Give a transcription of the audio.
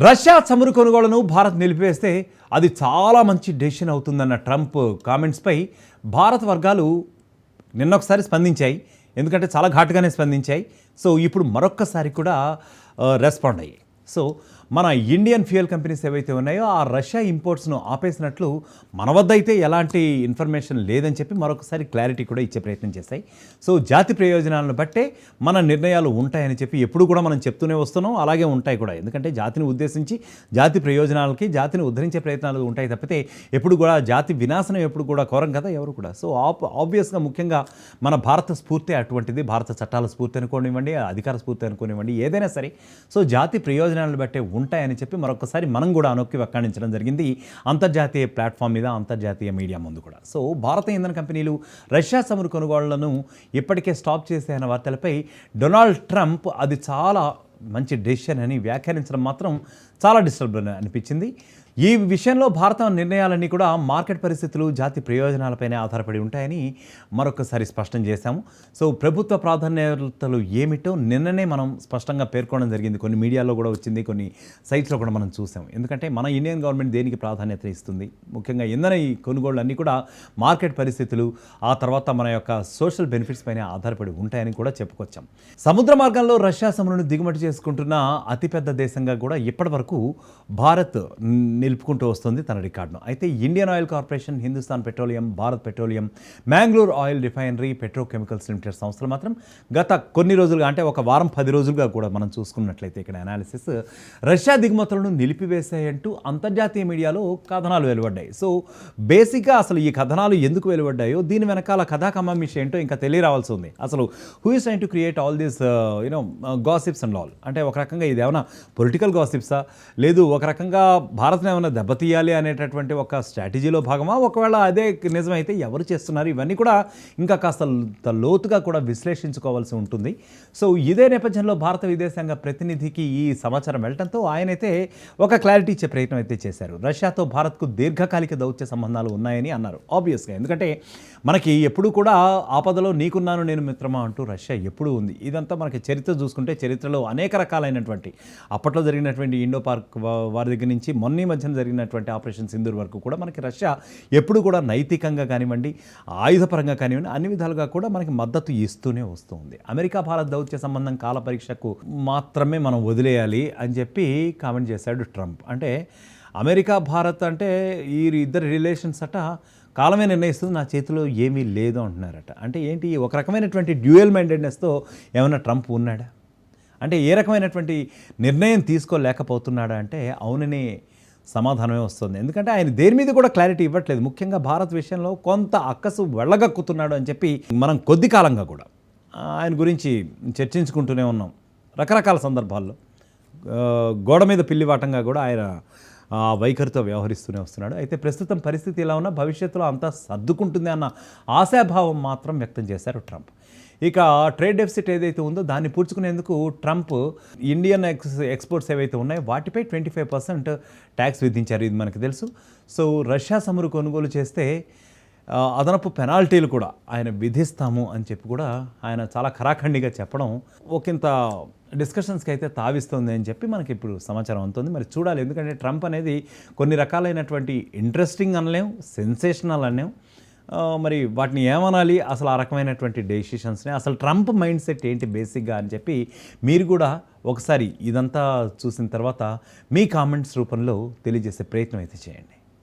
Russia చమురు కొనుగోళ్లను భారత్ నిలిపివేస్తే అది చాలా మంచి డెసిషన్ అవుతుందన్న ట్రంప్ కామెంట్స్పై భారత వర్గాలు నిన్నొకసారి స్పందించాయి. ఎందుకంటే చాలా ఘాటుగానే స్పందించాయి. సో ఇప్పుడు మరొక్కసారి కూడా రెస్పాండ్ అయ్యాయి. సో మన ఇండియన్ ఫ్యూయల్ కంపెనీస్ ఏవైతే ఉన్నాయో ఆ రష్యా ఇంపోర్ట్స్ను ఆపేసినట్లు మన వద్ద అయితే ఎలాంటి ఇన్ఫర్మేషన్ లేదని చెప్పి మరొకసారి క్లారిటీ కూడా ఇచ్చే ప్రయత్నం చేశాయి. సో జాతి ప్రయోజనాలను బట్టే మన నిర్ణయాలు ఉంటాయని చెప్పి ఎప్పుడు కూడా మనం చెప్తూనే వస్తున్నాం, అలాగే ఉంటాయి కూడా. ఎందుకంటే జాతిని ఉద్దేశించి జాతి ప్రయోజనాలకి జాతిని ఉద్ధరించే ప్రయత్నాలు ఉంటాయి తప్పితే ఎప్పుడు కూడా జాతి వినాశనం ఎప్పుడు కూడా కోరం కదా ఎవరు కూడా. సో ఆబ్వియస్గా ముఖ్యంగా మన భారత స్ఫూర్తి అటువంటిది. భారత చట్టాల స్ఫూర్తి అనుకోనివ్వండి, అధికార స్ఫూర్తి అనుకోనివ్వండి, ఏదైనా సరే సో జాతి ప్రయోజనాలను బట్టే ఉంటాయని చెప్పి మరొకసారి మనం కూడా అనొక్కి వ్యాఖ్యానించడం జరిగింది అంతర్జాతీయ ప్లాట్ఫామ్ మీద, అంతర్జాతీయ మీడియా ముందు కూడా. సో భారత ఇంధన కంపెనీలు రష్యా చమురు కొనుగోళ్లను ఇప్పటికే స్టాప్ చేశాయన్న వార్తలపై డొనాల్డ్ ట్రంప్ అది చాలా మంచి డెసిషన్ అని వ్యాఖ్యానించడం మాత్రం చాలా డిస్టర్బ్ అనిపించింది. ఈ విషయంలో భారత నిర్ణయాలన్నీ కూడా మార్కెట్ పరిస్థితులు, జాతి ప్రయోజనాలపైనే ఆధారపడి ఉంటాయని మరొకసారి స్పష్టం చేశాము. సో ప్రభుత్వ ప్రాధాన్యతలు ఏమిటో నిన్ననే మనం స్పష్టంగా పేర్కొనడం జరిగింది. కొన్ని మీడియాలో కూడా వచ్చింది, కొన్ని సైట్స్లో కూడా మనం చూసాం. ఎందుకంటే మన ఇండియన్ గవర్నమెంట్ దేనికి ప్రాధాన్యత ఇస్తుంది, ముఖ్యంగా ఇంధన ఈ కొనుగోళ్ళు అన్నీ కూడా మార్కెట్ పరిస్థితులు, ఆ తర్వాత మన యొక్క సోషల్ బెనిఫిట్స్ పైన ఆధారపడి ఉంటాయని కూడా చెప్పుకొచ్చాం. సముద్ర మార్గంలో రష్యా చమురును దిగుమతి చేసుకుంటున్న అతిపెద్ద దేశంగా కూడా ఇప్పటి వరకు భారత్ నిలుపుకుంటూ వస్తుంది తన రికార్డును. అయితే Indian oil corporation, Hindustan petroleum, Bharat petroleum, Mangalore oil refinery, petrochemicals limited సంస్థలు మాత్రం గత కొన్ని రోజులుగా, అంటే ఒక వారం 10 రోజులుగా కూడా మనం చూసుకున్నట్లయితే ఇక్కడ అనాలిసిస్ రష్యా దిగుమతులను నిలిపివేశాయంటూ అంతర్జాతీయ మీడియాలో కథనాలు వెలువడ్డాయి. సో బేసిక్గా అసలు ఈ కథనాలు ఎందుకు వెలువడ్డాయో, దీని వెనకాల కథా కమామిష ఏంటో ఇంకా తెలియరావాల్సి ఉంది. అసలు who is trying to create all these gossips and all. అంటే ఒక రకంగా ఇది ఏమైనా పొలిటికల్ గాసిప్సా, లేదు ఒక రకంగా భారత్ని ఏమైనా దెబ్బతీయాలి అనేటటువంటి ఒక స్ట్రాటజీలో భాగమా? ఒకవేళ అదే నిజమైతే ఎవరు చేస్తున్నారు, ఇవన్నీ కూడా ఇంకా కాస్త లోతుగా కూడా విశ్లేషించుకోవాల్సి ఉంటుంది. సో ఇదే నేపథ్యంలో భారత విదేశాంగ ప్రతినిధికి ఈ సమాచారం వెళ్ళడంతో ఆయనైతే ఒక క్లారిటీ ఇచ్చే ప్రయత్నం అయితే చేశారు. రష్యాతో భారత్కు దీర్ఘకాలిక దౌత్య సంబంధాలు ఉన్నాయని అన్నారు. ఆబ్వియస్గా, ఎందుకంటే మనకి ఎప్పుడు కూడా ఆపదలో నీకున్నాను నేను మిత్రమా అంటూ రష్యా ఎప్పుడూ ఉంది. ఇదంతా మనకి చరిత్ర చూసుకుంటే చరిత్రలో అనేక రకాలైనటువంటి అప్పట్లో జరిగినటువంటి ఇండో పార్క్ వారి దగ్గర నుంచి మొన్న మధ్యన జరిగినటువంటి ఆపరేషన్ సింధూర్ వరకు కూడా మనకి రష్యా ఎప్పుడు కూడా నైతికంగా కానివ్వండి, ఆయుధపరంగా కానివ్వండి, అన్ని విధాలుగా కూడా మనకి మద్దతు ఇస్తూనే వస్తుంది. అమెరికా భారత్ దౌత్య సంబంధం కాల పరీక్షకు మాత్రమే మనం వదిలేయాలి అని చెప్పి కామెంట్ చేశాడు ట్రంప్. అంటే అమెరికా భారత్ అంటే ఈ ఇద్దరి రిలేషన్స్ అట కాలమే నిర్ణయిస్తుంది, నా చేతిలో ఏమీ లేదు అంటున్నారట. అంటే ఏంటి, ఒక రకమైనటువంటి డ్యూయల్ మైండెడ్నెస్తో ఏమైనా ట్రంప్ ఉన్నాడా? అంటే ఏ రకమైనటువంటి నిర్ణయం తీసుకోలేకపోతున్నాడా అంటే అవుననే సమాధానమే వస్తుంది. ఎందుకంటే ఆయన దేని మీద కూడా క్లారిటీ ఇవ్వట్లేదు. ముఖ్యంగా భారత్ విషయంలో కొంత అక్కసు వెళ్ళగక్కుతున్నాడు అని చెప్పి మనం కొద్ది కాలంగా కూడా ఆయన గురించి చర్చించుకుంటూనే ఉన్నాం రకరకాల సందర్భాల్లో. గోడ మీద పిల్లివాటంగా కూడా ఆయన వైఖరితో వ్యవహరిస్తూనే వస్తున్నాడు. అయితే ప్రస్తుతం పరిస్థితి ఎలా ఉన్నా భవిష్యత్తులో అంతా సర్దుకుంటుంది అన్న ఆశాభావం మాత్రం వ్యక్తం చేశారు ట్రంప్. ఇక ట్రేడ్ డెఫిసిట్ ఏదైతే ఉందో దాన్ని పూడ్చుకునేందుకు ట్రంప్ ఇండియన్ ఎక్స్పోర్ట్స్ ఏవైతే ఉన్నాయో వాటిపై 25% ట్యాక్స్ విధించారు. ఇది మనకు తెలుసు. సో రష్యా చమురు కొనుగోలు చేస్తే అదనపు పెనాల్టీలు కూడా ఆయన విధిస్తాము అని చెప్పి కూడా ఆయన చాలా ఖరాఖండిగా చెప్పడం ఒకంత డిస్కషన్స్కి అయితే తావిస్తుంది అని చెప్పి మనకి ఇప్పుడు సమాచారం అందుతుంది. మరి చూడాలి, ఎందుకంటే ట్రంప్ అనేది కొన్ని రకాలైనటువంటి ఇంట్రెస్టింగ్ అనలేం, సెన్సేషనల్ అనలేం, మరి వాటిని ఏమనాలి, అసలు ఆ రకమైనటువంటి డెసిషన్స్ని, అసలు ట్రంప్ మైండ్ సెట్ ఏంటి బేసిక్గా అని చెప్పి మీరు కూడా ఒకసారి ఇదంతా చూసిన తర్వాత మీ కామెంట్స్ రూపంలో తెలియజేసే ప్రయత్నం అయితే చేయండి.